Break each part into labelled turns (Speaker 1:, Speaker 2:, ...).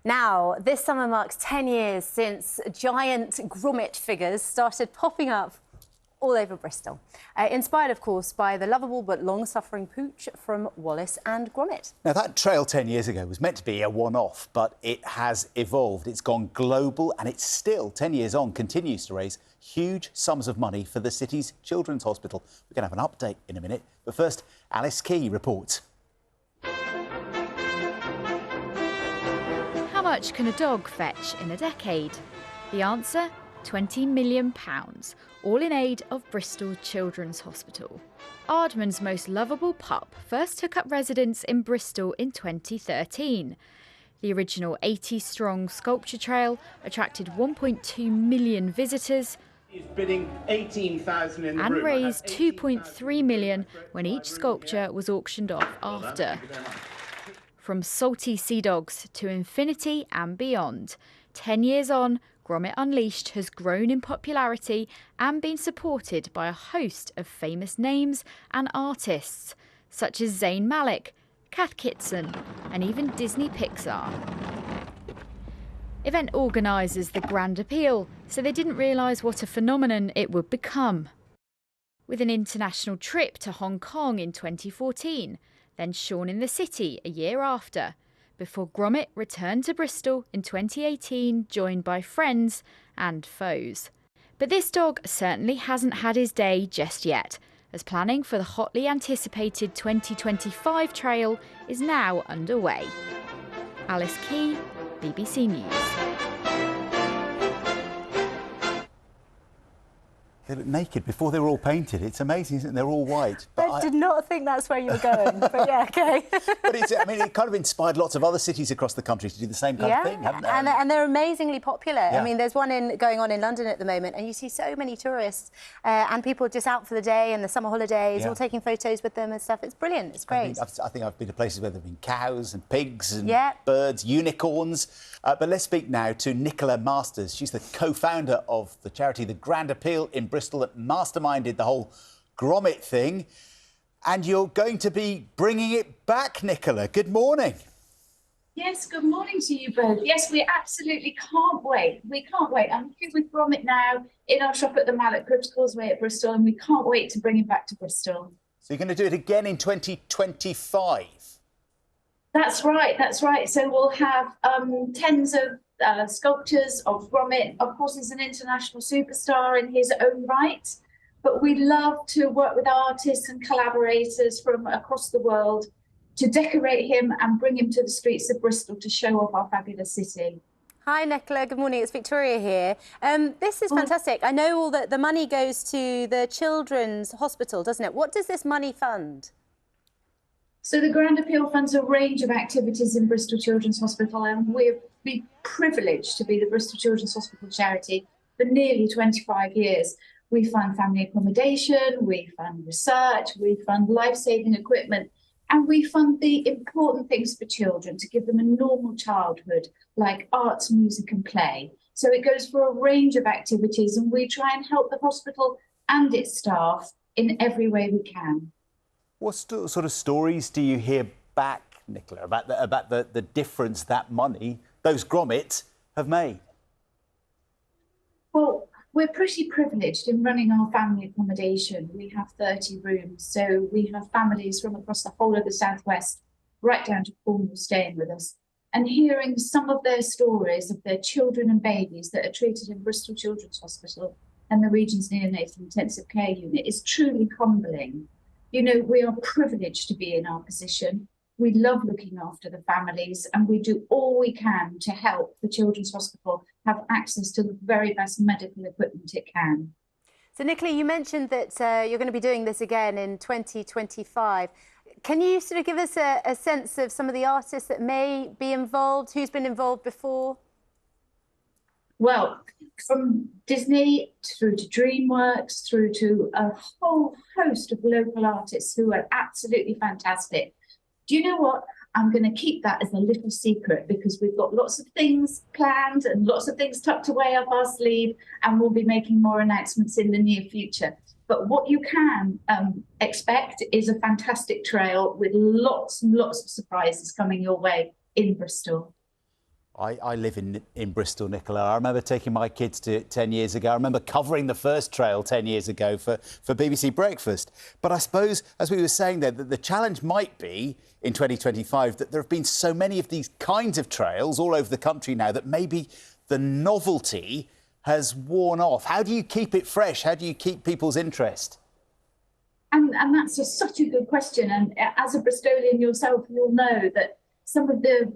Speaker 1: Now, this summer marks 10 years since giant Gromit figures started popping up all over Bristol. Inspired, of course, by the lovable but long-suffering pooch from Wallace and Gromit.
Speaker 2: Now, that trail 10 years ago was meant to be a one-off, but it has evolved. It's gone global and it's still, 10 years on, continues to raise huge sums of money for the city's children's hospital. We're going to have an update in a minute. But first, Alice Key reports.
Speaker 3: How much can a dog fetch in a decade? The answer? £20 million, all in aid of Bristol Children's Hospital. Aardman's most lovable pup first took up residence in Bristol in 2013. The original 80-strong sculpture trail attracted 1.2 million visitors
Speaker 4: bidding 18,000 in the
Speaker 3: and
Speaker 4: room.
Speaker 3: raised 2.3 million when each sculpture was auctioned off after. From salty sea dogs to infinity and beyond, 10 years on, Gromit Unleashed has grown in popularity and been supported by a host of famous names and artists, such as Zayn Malik, Kath Kitson, and even Disney Pixar. Event organisers the Grand Appeal, so they didn't realise what a phenomenon it would become. With an international trip to Hong Kong in 2014, then shorn in the city a year after, before Gromit returned to Bristol in 2018, joined by friends and foes. But this dog certainly hasn't had his day just yet, as planning for the hotly anticipated 2025 trail is now underway. Alice Key, BBC News.
Speaker 2: They look naked before they were all painted. It's amazing, isn't it? They're all white. But
Speaker 1: I did not think that's where you were going, but yeah, OK.
Speaker 2: But it kind of inspired lots of other cities across the country to do the same kind of thing, haven't they?
Speaker 1: And they're amazingly popular.
Speaker 2: Yeah.
Speaker 1: I mean, there's one going on in London at the moment, and you see so many tourists and people just out for the day and the summer holidays, all taking photos with them and stuff. It's brilliant. It's great.
Speaker 2: I think I've been to places where there have been cows and pigs and birds, unicorns. But let's speak now to Nicola Masters. She's the co-founder of the charity The Grand Appeal in Bristol that masterminded the whole Gromit thing. And you're going to be bringing it back, Nicola. Good morning.
Speaker 5: Yes, good morning to you both. Yes, we absolutely can't wait. We can't wait. I'm here with Gromit now in our shop at the Mallet Cribs Causeway at Bristol, and we can't wait to bring him back to Bristol.
Speaker 2: So you're going to do it again in 2025?
Speaker 5: That's right, that's right. So we'll have tens of sculptures of Gromit. Of course, he's an international superstar in his own right, but we love to work with artists and collaborators from across the world to decorate him and bring him to the streets of Bristol to show off our fabulous city.
Speaker 1: Hi, Nicola. Good morning. It's Victoria here. This is fantastic. I know all that the money goes to the Children's Hospital, doesn't it? What does this money fund?
Speaker 5: So the Grand Appeal funds a range of activities in Bristol Children's Hospital, and we've been privileged to be the Bristol Children's Hospital charity for nearly 25 years. We fund family accommodation, we fund research, we fund life-saving equipment, and we fund the important things for children to give them a normal childhood, like arts, music and play. So it goes for a range of activities, and we try and help the hospital and its staff in every way we can.
Speaker 2: What sort of stories do you hear back, Nicola, about the difference that money, those Gromit, have made?
Speaker 5: Well, we're pretty privileged in running our family accommodation. We have 30 rooms, so we have families from across the whole of the southwest, right down to Cornwall, staying with us. And hearing some of their stories of their children and babies that are treated in Bristol Children's Hospital and the region's neonatal intensive care unit is truly humbling. You know, we are privileged to be in our position. We love looking after the families, and we do all we can to help the Children's Hospital have access to the very best medical equipment it can.
Speaker 1: So, Nicola, you mentioned that you're going to be doing this again in 2025. Can you sort of give us a sense of some of the artists that may be involved? Who's been involved before?
Speaker 5: Well, from Disney through to DreamWorks, through to a whole host of local artists who are absolutely fantastic. Do you know what? I'm going to keep that as a little secret because we've got lots of things planned and lots of things tucked away up our sleeve, and we'll be making more announcements in the near future. But what you can expect is a fantastic trail with lots and lots of surprises coming your way in Bristol.
Speaker 2: I live in Bristol, Nicola. I remember taking my kids to it 10 years ago. I remember covering the first trail 10 years ago for BBC Breakfast. But I suppose, as we were saying there, that the challenge might be in 2025 that there have been so many of these kinds of trails all over the country now that maybe the novelty has worn off. How do you keep it fresh? How do you keep people's interest?
Speaker 5: And that's just such a good question. And as a Bristolian yourself, you'll know that some of the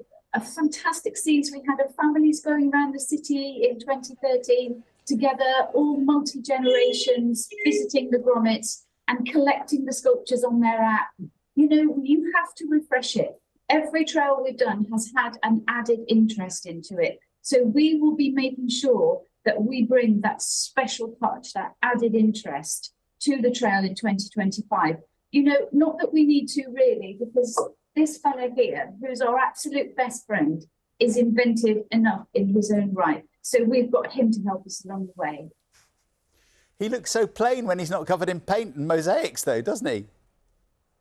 Speaker 5: fantastic scenes we had of families going around the city in 2013 together, all multi-generations, visiting the Gromits and collecting the sculptures on their app. You know, you have to refresh it. Every trail we've done has had an added interest into it. So we will be making sure that we bring that special touch, that added interest to the trail in 2025. You know, not that we need to really, because this fella here, who's our absolute best friend, is inventive enough in his own right. So we've got him to help us along the way.
Speaker 2: He looks so plain when he's not covered in paint and mosaics, though, doesn't he?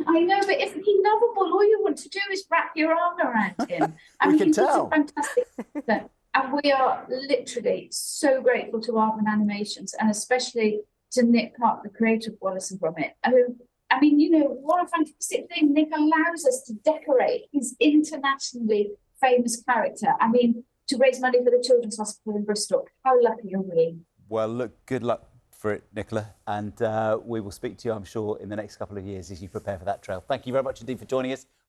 Speaker 5: I know, but if he's lovable, all you want to do is wrap your arm around him.
Speaker 2: We can tell.
Speaker 5: He's a fantastic actor. And we are literally so grateful to Aardman Animations, and especially to Nick Clark, the creator of Wallace and Gromit. I mean, you know, what a fantastic thing. Nick allows us to decorate his internationally famous character. I mean, to raise money for the Children's Hospital in Bristol. How lucky are we?
Speaker 2: Well, look, good luck for it, Nicola. And we will speak to you, I'm sure, in the next couple of years as you prepare for that trail. Thank you very much indeed for joining us.